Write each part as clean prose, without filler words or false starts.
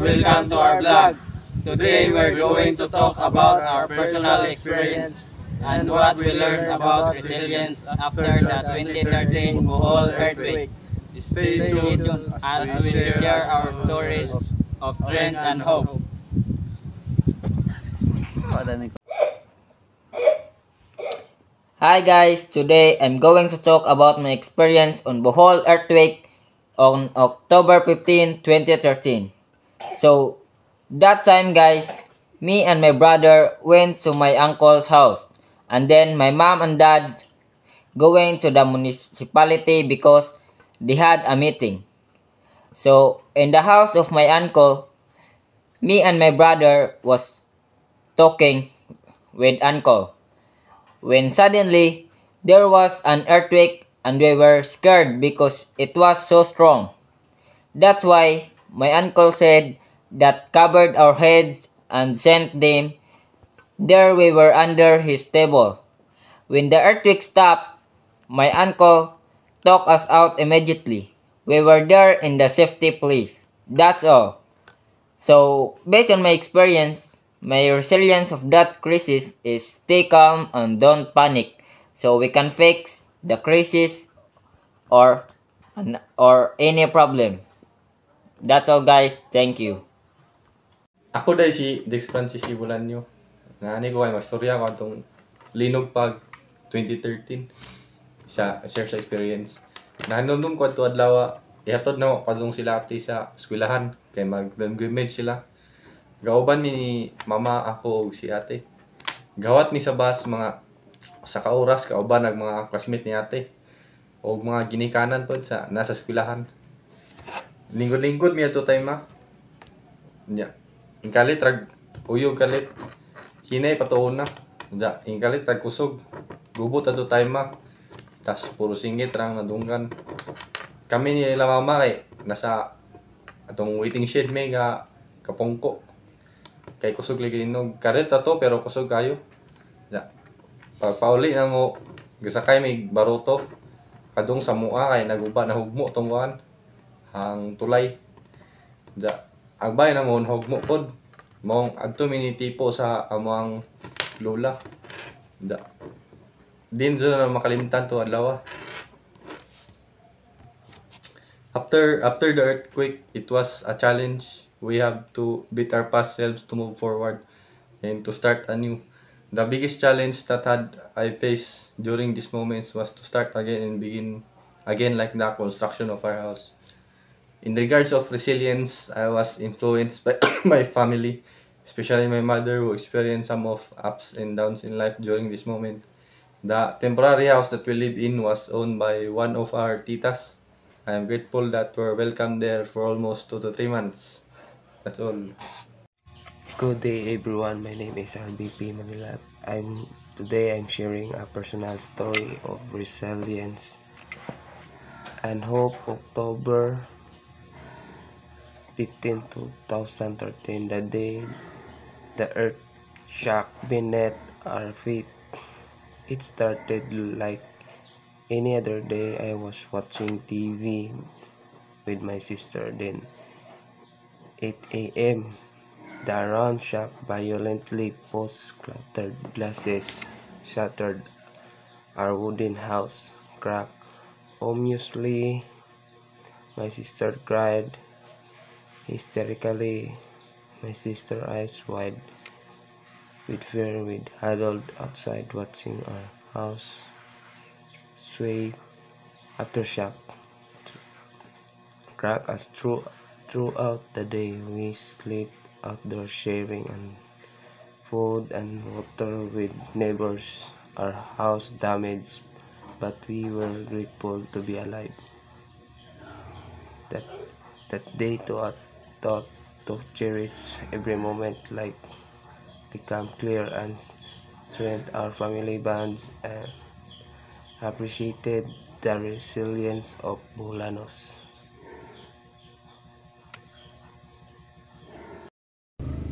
welcome to our vlog. Today we're going to talk about our personal experience and what we learned about resilience after the 2013 Bohol earthquake. Stay tuned as we share our stories of strength and hope. Hi guys, today I'm going to talk about my experience on Bohol earthquake on October 15, 2013. So, that time guys, me and my brother went to my uncle's house and then my mom and dad going to the municipality because they had a meeting. So, in the house of my uncle, me and my brother was talking with uncle. When suddenly, there was an earthquake and we were scared because it was so strong. That's why my uncle said that covered our heads and sent them. There we were under his table. When the earthquake stopped, my uncle took us out immediately. We were there in the safety place. That's all. So, based on my experience, my resilience of that crisis is stay calm and don't panic so we can fix the crisis or any problem. That's all guys. Thank you. Ako dahil si Dex Francis Ibulanyo. Naani ko kay magstorya ko atong linog pag 2013 share sa experience. Nahanundong ko ato adlaw ihatod na padung sila ati sa eskwelahan kay mag-pilgrimage sila. Gauban ni mama ako ug si ate. Gawat mi sa bus mga sa kauras kauban nag mga classmate ni ate o mga ginikanan pod sa nasa eskwelahan. Lingkod-lingkod mi ato time ma. Nya. Ingkalit rag uyog kalit. Hinay patuon na. Ja, ingkalit rag kusog. Gubot ato time ma. Tas puro singgit rang nadunggan. Kami ni la mama kay nasa atong waiting shed may nga kapongko. Kay kusog lagi linog. Karet ato pero kusog kayo. Ja. Pagpauli na mo gasakay may baruto. Kadung sa mua kay naguba na hugmo tong buwan. Ang tulay. Ja. Agbay na mo hugmo pod. Mong adto minitipo sa among lola. Da. Din na makalimtan to adlaw. After the earthquake, it was a challenge. We have to beat our past selves to move forward and to start anew. The biggest challenge that I faced during these moments was to start again and begin again like the construction of our house. In regards of resilience, I was influenced by my family, especially my mother who experienced some of ups and downs in life during this moment. The temporary house that we live in was owned by one of our titas. I am grateful that we're welcome there for almost 2 to 3 months. That's all. Good day everyone, my name is RBP Manila. Today I'm sharing a personal story of resilience and hope. October 15, 2013, the day the earth shook beneath our feet. It started like any other day. I was watching TV with my sister. Then 8 a.m. the ground shook violently. Posts clattered, glasses shattered, our wooden house cracked. Ominously, my sister cried hysterically. My sister eyes wide with fear. We huddled outside watching our house sway after shock. Crack us throughout the day. We sleep outdoors sharing and food and water with neighbors. Our house damaged, but we were grateful to be alive. That day taught to cherish every moment, like become clear and strengthen our family bonds and appreciated the resilience of Bolanos.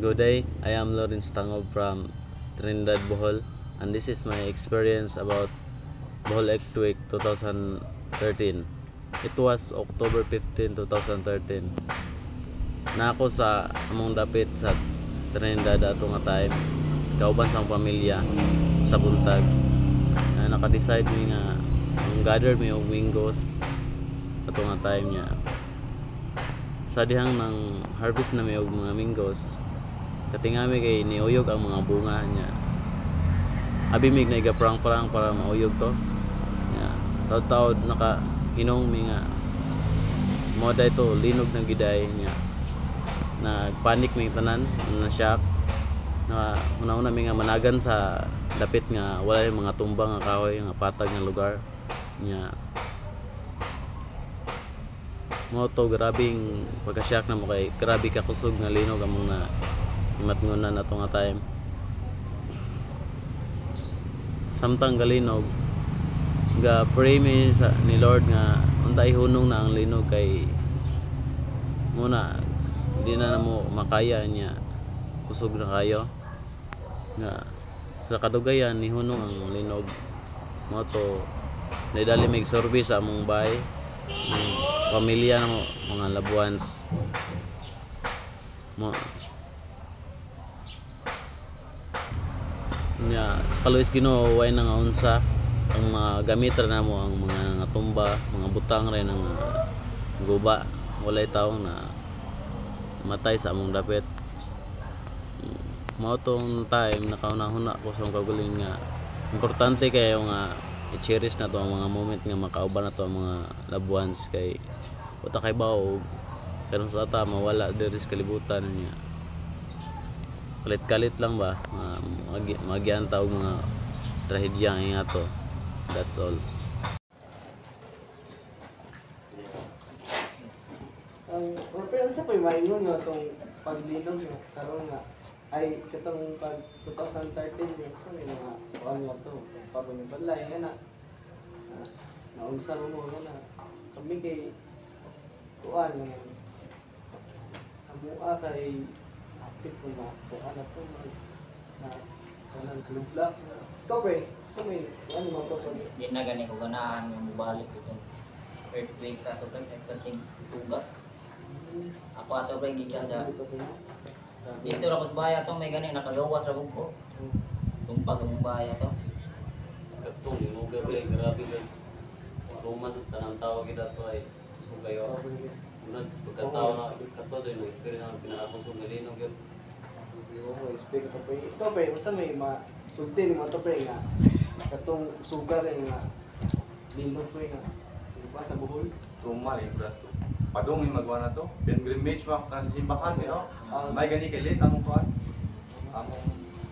Good day, I am Lawrence Tangob from Trinidad, Bohol, and this is my experience about Bohol earthquake 2013. It was October 15, 2013. na ako sa among dapit sa Trinidad ato nga time kauban sa akong pamilya sa buntag. Naka-decide mi nga ang gather mi og wingows ato nga time niya. Sa dihang nang harvest na mi og mga wingows, katingami kay niuyog ang mga bunga niya. Abi mig na iga-prang-prang para mauyog to. Ya, taud-taud naka hinong mi nga mo day to linog ng giday niya. Nagpanik mi tanan, na shock. Na una-una mi nga managan sa dapit nga wala yung mga tumbang nga kahoy nga patag nga lugar niya. Mo to grabing pagka-shock na mo kay grabe ka kusog nga linog among na imatngunan nato nga time. Samtang galinog ga pray mi sa ni Lord nga untay hunong na ang linog kay muna di na mo makaya niya kusog na kayo nga sa kadugayan ni hunong ang linog mo to naidali mig survey sa among bahay pamilya na mo mga labuans mo nya sa kaluis Ginoo way na nga unsa ang mga gamit na mo ang mga nga tumba mga butang rin ang guba walay tawo na matay sa among dapit. Mao tong time nakauna-huna ko sa kaguling nga importante kayo nga i-cherish na to ang mga moment nga makauban na to ang mga loved ones kay uta kay baog karon sa ata mawala diri sa kalibutan niya. Kalit-kalit lang ba magianta og mga trahedya nga to. That's all. Pero sa pa'y maingon nga itong paglinog nga, karoon nga, ay katong pag 2013 yung sa may mga kuhan nga ito, pagong balay nga na, naunsa mo nga na, kami kay kuhan nga, amua kay hapit ko na kuhan na ito, na kanang glubla. Ito ba so may kuhan mo ito? Di na gani ko ganahan yung mubalik itong earthquake ka to kay kating sugat. Ako ato ba gikan sa dito ra ko bahay ato may gani nakagawa sa bugko. Tumpag ang bahay ato. Katong linog gabi grabe ba. Tuman tanang tawo kita to ay sugayo. Unad pagkatawo na kato din mo experience ang pinakakusog nga linog yun. Yung expect ito pa ito pa basta may sulti ni mo ito pa nga katong sugar nga linog pa nga diba sa buhol. Tumal eh, brato. Padong yung magawa na to. Pilgrimage mo kasi simbahan, you know? May gani kay late among kuan. Among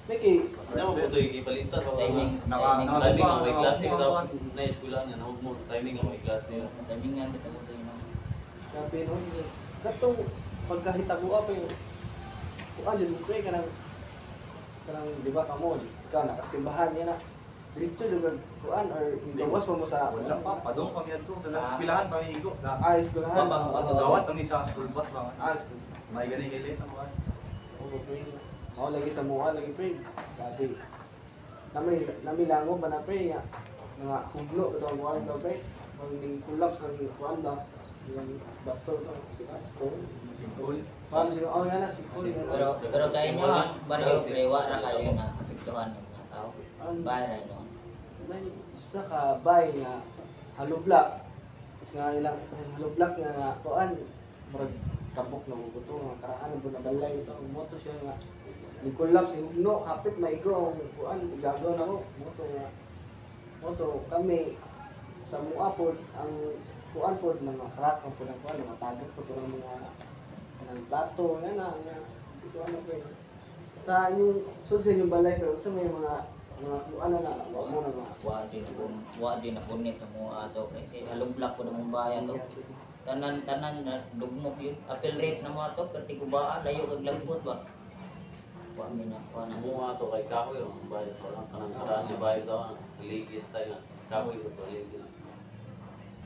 Niki, Ano mo to ipalitan ba? Timing. Timing ang may klase kita na eskwela niya na mo timing ang may klase niya. Timingan kita mo to yun. sabi nun, katong pagkahitabuha pa yung kuan din mo pre kanang di ba kamo ikaw nakasimbahan niya na diretso lugar kuan or gawas mo sa wala pa, padong pang yan to. Sa espilahan pang higo. ayos ko lahat. Gawat ang isa school bus ba? Ayos ko. May gani kay late ang kuan. Oo, pre. Ako lagi sa mukha, lagi pre. Sabi, namilango ba na pre nga nga hugno ito ang kuhan ito pre. Pag ning-collapse ang kuhan ba, yung doctor ito, si Stone. Singkol. Parang siya, oh yan na, si Paul. Pero kayo nyo ang baryo dewa ra kayo na apektuhan ng mga tao. Bahay ra yun. Isa ka bay nga haloblak nga ilang haloblak nga kuan murag kabok na buto nga karaan po na balay ito moto siya nga ni collapse no hapit maigo ang kuan gagaw na ko moto kami sa mua pod ang kuan pod na crack ang pod ang kuan na matagas pod ang mga ng plato nga na ito ano ba sa yung sud sa inyong balay pero sa may mga ano na mo na Wa din na connect sa mga ato pre. Halublak ko ng bayan to. Tanan na dugmok yun. Appeal rate na mga to perti kubaan layo kag lagbot ba. Wa mi na kuan na. Mo ato kay kahoy ang bayad wala kanang karaan ni bayad daw ligi style nga kahoy ko to ligi.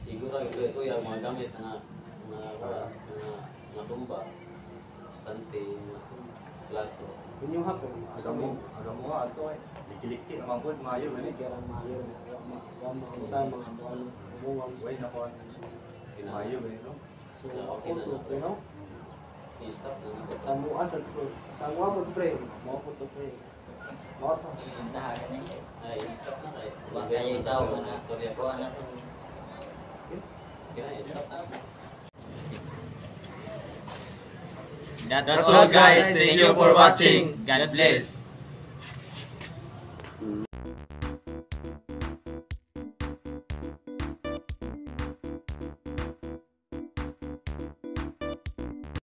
Igura ito yung mga gamit na mga tumba. Stante, plato. Inyong hapon Agamo nga ato ay. Likiliki naman po, mayo ano gani. kaya mayo mga sa mga kuan umuwang Way na kuan. Mayo gani no. so ako to you know I-stop na ako. Sa mua sa pre. Sa mua po pre. Mua po to pre. Mua to. Dahagan na yun. Ay, stop na kayo. Huwag kayo itaw mo na. Istorya ko. Kuha na to. Kaya, stop na. That's all guys. Thank you for watching. God bless.